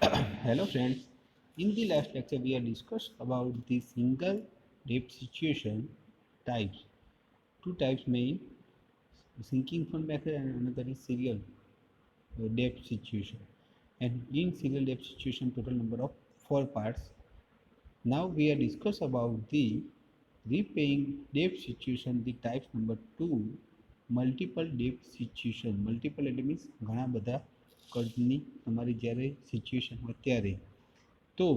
Hello friends, in the last lecture we have discussed about the single debt situation types. Two types main, sinking fund method and another is serial debt situation. And in serial debt situation total number of 4 parts. Now we are discuss about the repaying debt situation, the types number 2, multiple debt situation. Multiple એટલે means ઘણા બધા કર્જની તમારી જ્યારે situation હોય ત્યારે. તો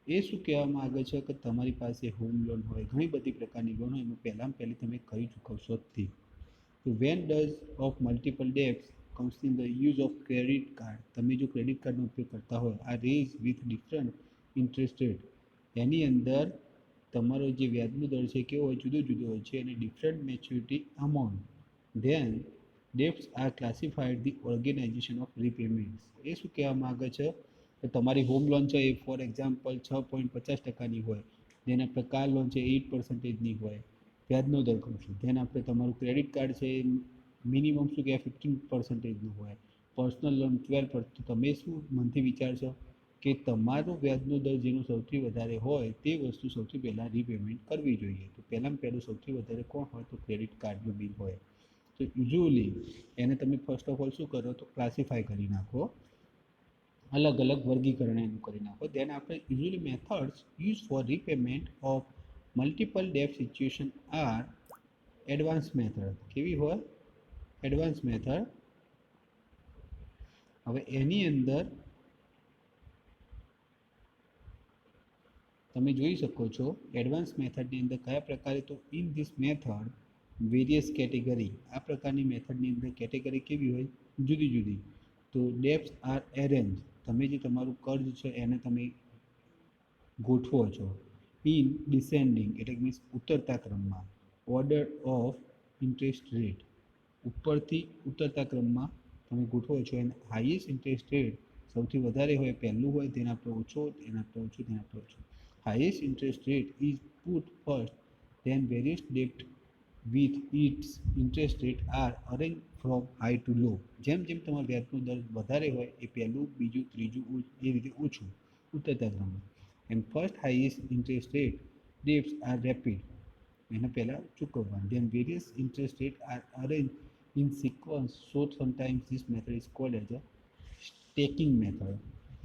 એ શું કહેવામાં આવે છે કે તમારી પાસે હોમ લોન હોય, ઘણી બધી પ્રકારની લોન હોય, એમાં પહેલાં પહેલી તમે કરી ચૂકવશો જ. તો when does of multiple debts comes in the use of credit card. તમે જો ક્રેડિટ કાર્ડનો ઉપયોગ કરતા હોય, arise with different interest rate, એની અંદર તમારો જે વ્યાજનો દર છે કેવો હોય, જુદો જુદો હોય છે અને different maturity amount. Then debts are classified the organisation of repayments. એ શું કહેવા માગે છે કે તમારી હોમ લોન છે એ ફોર એક્ઝામ્પલ 6.50%ની હોય, જેને આપણે કાર લોન છે 8%ની હોય, વ્યાજનો દર કહું છું. ધેન આપણે તમારું ક્રેડિટ કાર્ડ છે એ મિનિમમ શું કહેવાય 15%નું હોય, પર્સનલ લોન 12%. તો તમે શું મનથી વિચારશો કે તમારો વ્યાજનો દર જેનો સૌથી વધારે હોય તે વસ્તુ સૌથી પહેલાં રીપેમેન્ટ કરવી જોઈએ. તો પહેલું સૌથી વધારે કોણ હોય તો ક્રેડિટ કાર્ડનું બિલ હોય. તો યુઝ્યુઅલી એને તમે ફર્સ્ટ ઓફ ઓલ શું કરો તો ક્લાસિફાય કરી નાખો, અલગ અલગ વર્ગીકરણ એનું કરી નાખો. દેન આપણે usually methods use for repayment of multiple debt situation are advance method. કેવી હોય? Advance method. હવે એની અંદર તમે જોઈ શકો છો એડવાન્સ મેથડની અંદર કયા પ્રકારે, તો in this method various category. આ પ્રકારની મેથડની અંદર કેટેગરી કેવી હોય? જુદી જુદી. તો ડેબ્ટ્સ આર એરેન્જ, તમે જે તમારું કર્જ છે એને તમે ગોઠવો છો ઇન ડિસેન્ડિંગ એટલે મીન્સ ઉતરતા ક્રમમાં, ઓર્ડર ઓફ ઇન્ટરેસ્ટ રેટ, ઉપરથી ઉતરતા ક્રમમાં તમે ગોઠવો છો. અને હાઈએસ્ટ ઇન્ટરેસ્ટ રેટ સૌથી વધારે હોય પહેલું હોય, તેના આપણે ઓછો, તેના આપણે ઓછો, તેના આપણે ઓછો. Highest interest rate is put first, then various debt with its interest rate are arranged from high to low. જેમ જેમ તમારો વ્યાજનો દર વધારે હોય એ પહેલું, બીજું, ત્રીજું એ રીતે ઓછું ઉતરતા ક્રમમાં. And first highest interest rate debts are repaid, એને પહેલાં ચૂકવવાનું. Then various interest rate are arrange in sequence, so sometimes this method is called as a stacking method.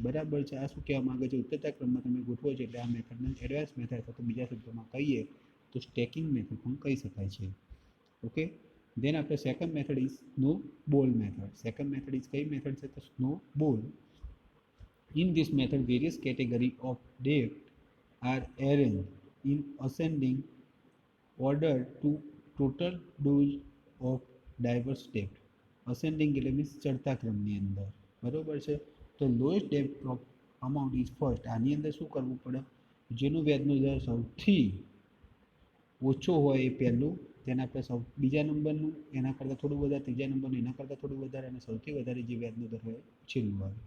બરાબર છે? આ શું કહેવા માગે છે? ઉતરતા ક્રમમાં તમે ગોઠવો છો એટલે આ મેથડને એડવાન્સ મેથડ અથવા તો બીજા શબ્દોમાં કહીએ તો સ્ટેકિંગ મેથડ પણ કહી શકાય છે. ઓકે. દેન આપણે સેકન્ડ મેથડ ઇઝ સ્નો બોલ મેથડ. સેકન્ડ મેથડ ઇઝ કઈ મેથડ છે? તો સ્નો બોલ. In this method, various categories of debt are arranged in ascending order to total dose of diverse debt. Ascending એટલે મીન્સ ચડતા ક્રમની અંદર. બરોબર છે? તો lowest date of amount is first. આની અંદર શું કરવું પડે? જેનો વ્યાજનો દર સૌથી ઓછો હોય એ પહેલું, તેને આપણે બીજા નંબરનું એના કરતાં થોડું વધારે, ત્રીજા નંબરનું એના કરતાં થોડું વધારે, અને સૌથી વધારે જે વ્યાજનો દર હોય છેલ્લું આવે.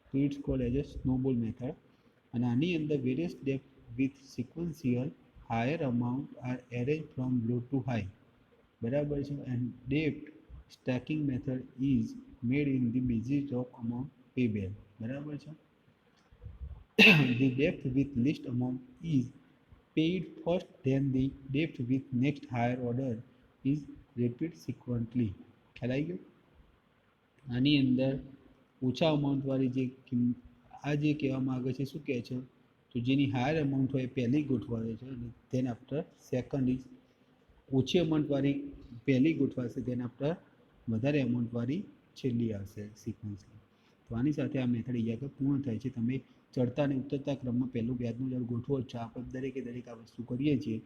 તો it's called as a snowball method. અને આની અંદર various depth with sequential higher amount are arrange from low to high. બરાબર છે? એન્ડ ડેપ્ટ stacking method is made in the basis of amount payable. બરાબર છે? The debt with least amount is paid first, then the debt with next higher order is repeat sequentially. ખ્યાલ આવી ગયો? આની અંદર ઓછા અમાઉન્ટવાળી જે આ જે કહેવામાં આવે છે શું કહે છે? તો જેની હાયર અમાઉન્ટ હોય એ પહેલી ગોઠવાય છે, અને ધેન આફ્ટર સેકન્ડ ઇઝ ઓછી અમાઉન્ટવાળી પહેલી ગોઠવાશે, ધેન આફ્ટર વધારે અમાઉન્ટવાળી છેલ્લી આવશે સિક્વન્સલી. તો આની સાથે આ મેથડ અહીંયા આગળ પૂર્ણ થાય છે. તમે ચડતા અને ઉતરતા ક્રમમાં પહેલું વ્યાજનું દર ગોઠવો છો. આપણે દરેકે દરેક આ વસ્તુ કરીએ છીએ.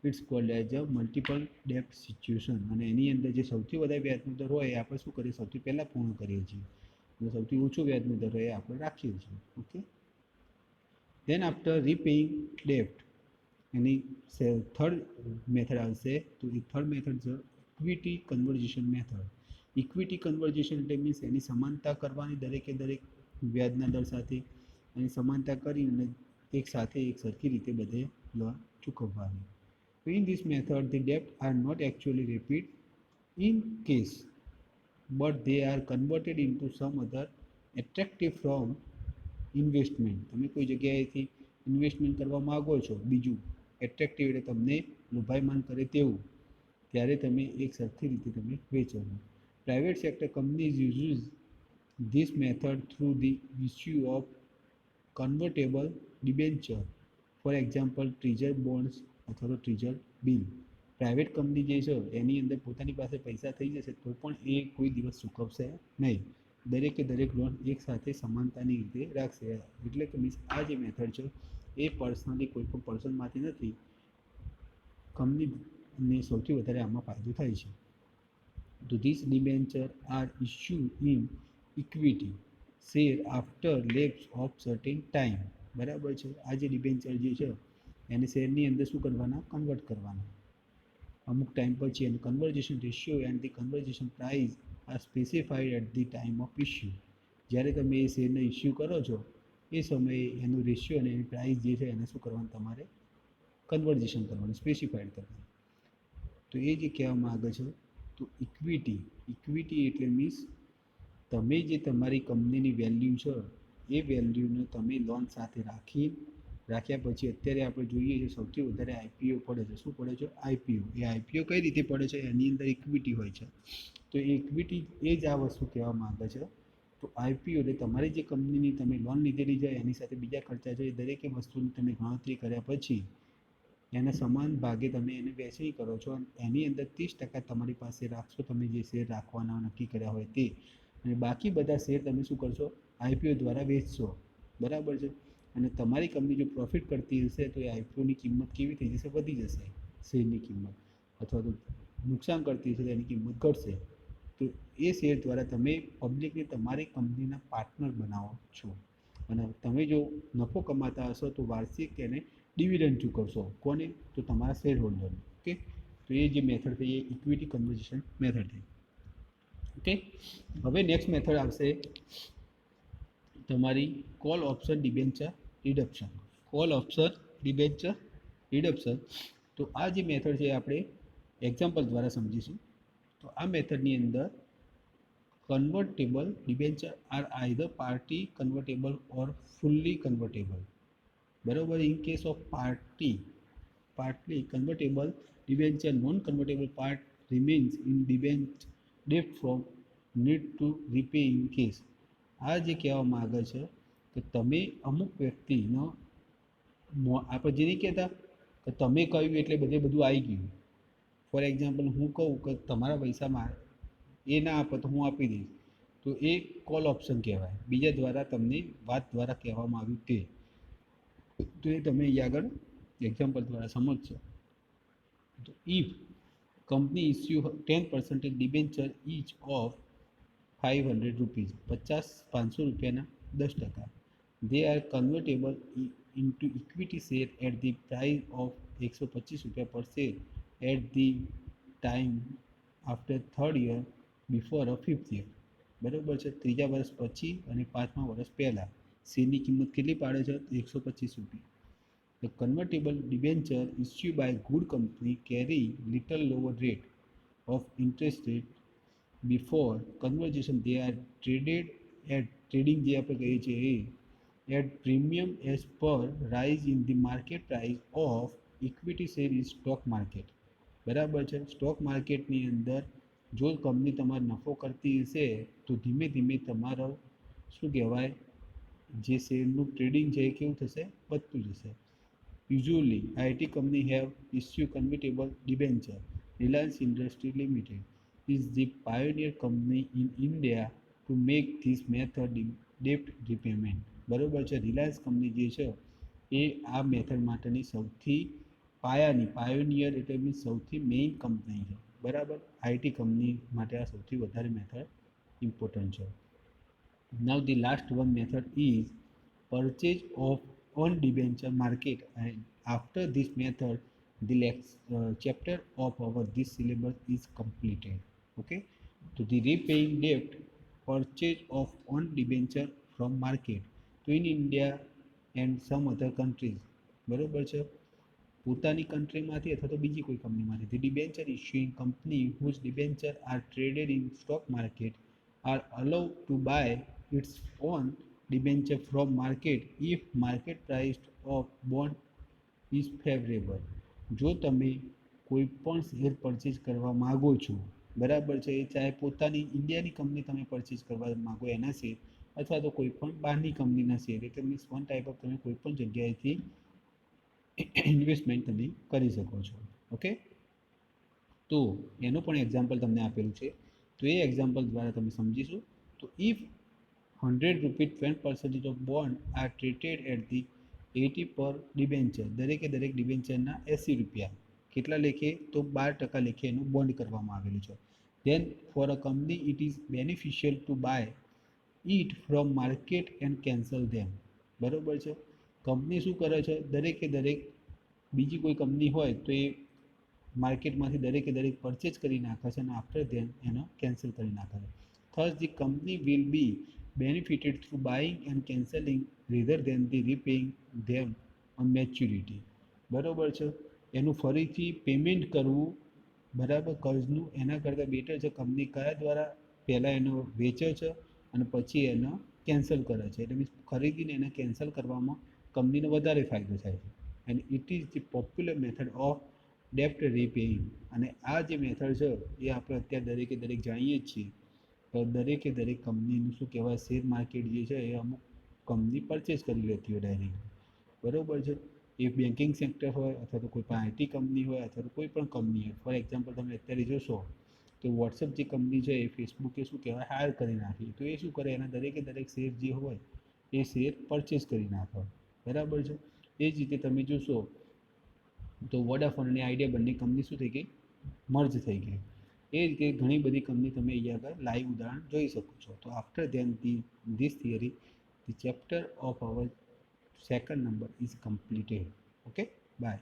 It's called as a multiple ડેપ્ટ સિચ્યુએશન. અને એની અંદર જે સૌથી વધારે વ્યાજનો દર હોય એ આપણે શું કરીએ? સૌથી પહેલાં પૂર્ણ કરીએ છીએ. અને સૌથી ઓછો વ્યાજનો દર હોય એ આપણે રાખીએ છીએ. ઓકે. દેન આફ્ટર રીપેઇંગ ડેપ્ટ એની થર્ડ મેથડ આવશે. તો એ થર્ડ મેથડ છે equity conversion method. Equity conversion એટલે મીન્સ એની સમાનતા કરવાની દરેકે દરેક વ્યાજના દર સાથે, એની સમાનતા કરીને એક સાથે એક સરખી રીતે બધે લોન ચૂકવવાની. In this method, the debt are not actually repaid in case, but they are converted into some other attractive form investment, તમે કોઈ જગ્યાએથી ઇન્વેસ્ટમેન્ટ કરવા માગો છો, બીજું એટ્રેક્ટિવ એટલે તમને લોભાયમાન કરે તેવું, ત્યારે તમે એક સરખી રીતે તમે વેચો છો. Private sector companies use this method through the issue of convertible debenture, for example treasury bonds અથવા તો ટ્રીઝર બિલ. પ્રાઇવેટ કંપની જે છે એની અંદર પોતાની પાસે પૈસા થઈ જશે તો પણ એ કોઈ દિવસ ચૂકવશે નહીં, દરેકે દરેક લોન એકસાથે સમાનતાની રીતે રાખશે. એટલે કે મીન્સ આ જે મેથડ છે એ પર્સનલી કોઈ પણ પર્સનમાંથી નથી, કંપનીને સૌથી વધારે આમાં ફાયદો થાય છે. તો this debenture are issue in equity share after lapse of certain time. બરાબર છે, આ જે ડિબેન્ચર જે છે એને શેરની અંદર શું કરવાના, કન્વર્ટ કરવાના અમુક ટાઈમ પછી, અને conversion ratio and the conversion price are specified at the time of issue. જ્યારે તમે એ શેરને ઇસ્યુ કરો છો એ સમયે એનું રેશિયો અને એની પ્રાઇસ જે છે એને શું કરવાનું, તમારે કન્વર્જેશન કરવાનું, સ્પેસિફાઈડ કરવાનું. તો એ જે કહેવામાં આવે છે, તો ઇક્વિટી એટલે મીન્સ તમે જે તમારી કંપનીની વેલ્યુ છે એ વેલ્યુને તમે લોન સાથે રાખ્યા પછી અત્યારે આપણે જોઈએ છીએ સૌથી વધારે આઈપીઓ પડે છે. શું પડે છે, આઈપીઓ. એ આઈપીઓ કઈ રીતે પડે છે, એની અંદર ઇક્વિટી હોય છે. તો એ ઇક્વિટી એ જ આ વસ્તુ કહેવામાં આવે છે. તો આઈપીઓ એટલે તમારી જે કંપનીની તમે લોન લીધેલી છે એની સાથે બીજા ખર્ચા છે એ દરેકે વસ્તુની તમે ગણતરી કર્યા પછી એના સમાન ભાગે તમે એને વેચણી કરો છો, અને એની અંદર 30% તમારી પાસે રાખશો, તમે જે શેર રાખવાના નક્કી કર્યા હોય તે, અને બાકી બધા શેર તમે શું કરશો, આઈપીઓ દ્વારા વેચશો. બરાબર છે, અને તમારી કંપની જો પ્રોફિટ કરતી હશે તો એ આઈપીઓની કિંમત કેવી થઈ જશે, વધી જશે શેરની કિંમત, અથવા તો નુકસાન કરતી હશે તો એની કિંમત ઘટશે. તો એ શેર દ્વારા તમે પબ્લિકને તમારી કંપનીના પાર્ટનર બનાવો છો, અને તમે જો નફો કમાતા હશો તો વાર્ષિક એને ડિવિડન્ડ ચૂકવશો. કોને, તો તમારા શેર હોલ્ડરને. ઓકે, તો એ જે મેથડ થઈ એ ઇક્વિટી કન્વર્ઝેશન મેથડ થઈ. ઓકે, હવે નેક્સ્ટ મેથડ આવશે તમારી call option debenture reduction. Call option debenture reduction. તો આ જે મેથડ છે આપણે એક્ઝામ્પલ દ્વારા સમજીશું. તો આ મેથડની અંદર convertible debenture are either partly convertible or fully convertible. બરોબર, in case of partly convertible debenture, non-convertible part remains in debt from need to repay in case. આ જે કહેવામાં આવે છે કે તમે અમુક વ્યક્તિનો, આપણે જે નહીં કહેતા કે તમે કહ્યું એટલે બધું આવી ગયું. ફોર એક્ઝામ્પલ હું કહું કે તમારા પૈસામાં એ ના આપે તો હું આપી દઈશ, તો એ કોલ ઓપ્શન કહેવાય, બીજા દ્વારા તમને વાત દ્વારા કહેવામાં આવ્યું તે. તો એ તમે અહીં આગળ એક્ઝામ્પલ દ્વારા સમજશો. તો if company issue 10% debenture each of 500 rupees, 500 રૂપિયાના 10%, they are convertible into equity share at the price of 125 રૂપિયા પર share at the time after third year before a fifth year. બરાબર છે, ત્રીજા વર્ષ પછી અને પાંચમા વર્ષ પહેલાં શેરની કિંમત કેટલી પાડે છે, 125 રૂપિયા. The convertible debenture issued by good company carry little lower rate of interest rate before conversion. They are traded at trading જે આપણે કહીએ છીએ એ at premium as per rise in the market price of equity share in stock market. બરાબર છે, stock માર્કેટની અંદર જો company તમારે નફો કરતી હશે તો ધીમે ધીમે તમારો શું કહેવાય, જે શેરનું ટ્રેડિંગ છે એ કેવું થશે, વધતું જશે. Usually, IT company have issued convertible debenture. Reliance Industries Limited is the pioneer company in India to make this method debt repayment. બરોબર છે, રિલાયન્સ કંપની જે છે એ આ મેથડ માટેની સૌથી પાયોનિયર એટલે મીન્સ સૌથી મેઇન કંપની છે. બરાબર, આઈટી કંપની માટે આ સૌથી વધારે મેથડ ઇમ્પોર્ટન્ટ છે. Now the last one method is purchase of on debenture market, and after this method the chapter of our this syllabus is completed. Okay, so the repaying debt, purchase of on debenture from market. So in India and some other countries, બરોબર છે, પોતાની કંટ્રીમાંથી અથવા તો બીજી કોઈ કંપનીમાંથી the debenture issuing company whose debenture are traded in stock market are allowed to buy its own debenture from market if market price of bond is favorable. જો તમે કોઈ પણ શેર પરચેઝ કરવા માગો છો, બરાબર છે, એ ચાહે પોતાની ઇન્ડિયાની કંપની તમે પરચેઝ કરવા માગો એના શેર, અથવા તો કોઈ પણ બહારની કંપનીના શેર, એટલે મીન્સ વન ટાઈપ ઓફ તમે કોઈ પણ જગ્યાએથી ઇન્વેસ્ટમેન્ટ તમે કરી શકો છો. ઓકે, તો એનું પણ એક્ઝામ્પલ તમને આપેલું છે, તો એ એક્ઝામ્પલ દ્વારા તમે સમજીશું. તો if 100 rupees 20% of bond are treated at the 80 per debenture, દરેકે દરેક ડિબેન્ચરના 80 રૂપિયા, કેટલા લેખે? તો 12% લેખે એનું બોન્ડ કરવામાં આવેલું છે. Then for a company it is beneficial to buy it from market and cancel them. બરાબર છે, કંપની શું કરે છે, દરેકે દરેક બીજી કોઈ કંપની હોય તો એ માર્કેટમાંથી દરેકે દરેક પરચેજ કરી નાખે છે અને આફ્ટર ધેન એનો કેન્સલ કરી નાખે છે. Thus the company will be benefited through buying and cancelling rather than the repaying them on maturity. બરાબર છે, એનું ફરીથી પેમેન્ટ કરવું, બરાબર, કર્જનું, એના કરતાં બેટર છે કંપની કયા દ્વારા પહેલાં એનો વેચે છે અને પછી એનો કેન્સલ કરે છે. એટલે મીન્સ ખરીદીને એને કેન્સલ કરવામાં કંપનીને વધારે ફાયદો થાય છે. And it is the popular method of ડેપ્ટ રીપેઇંગ. અને આ જે મેથડ છે એ આપણે અત્યારે દરેકે દરેક જાણીએ જ છીએ. તો દરેકે દરેક કંપનીનું શું કહેવાય, શેર માર્કેટ જે છે એ અમુક કંપની પરચેસ કરી લેતી હોય ડાયરેક્ટ. બરાબર છે, એ બેન્કિંગ સેક્ટર હોય અથવા તો કોઈ પણ આઈટી કંપની હોય અથવા તો કોઈ પણ કંપની હોય. ફોર એક્ઝામ્પલ તમે અત્યારે જોશો તો વોટ્સઅપ જે કંપની છે એ ફેસબુકે શું કહેવાય, હાયર કરી નાખી. તો એ શું કરે, એના દરેકે દરેક શેર જે હોય એ શેર પરચેસ કરી નાખો. બરાબર છે, એ જ રીતે તમે જોશો તો વોડાફોન અને આઈડિયા બંને કંપની શું થઈ ગઈ, મર્જ થઈ ગઈ. એ રીતે ઘણી બધી કંપની તમે અહીંયા આગળ લાઈવ ઉદાહરણ જોઈ શકો છો. તો after then this theory the chapter of our second number is completed. Okay, by.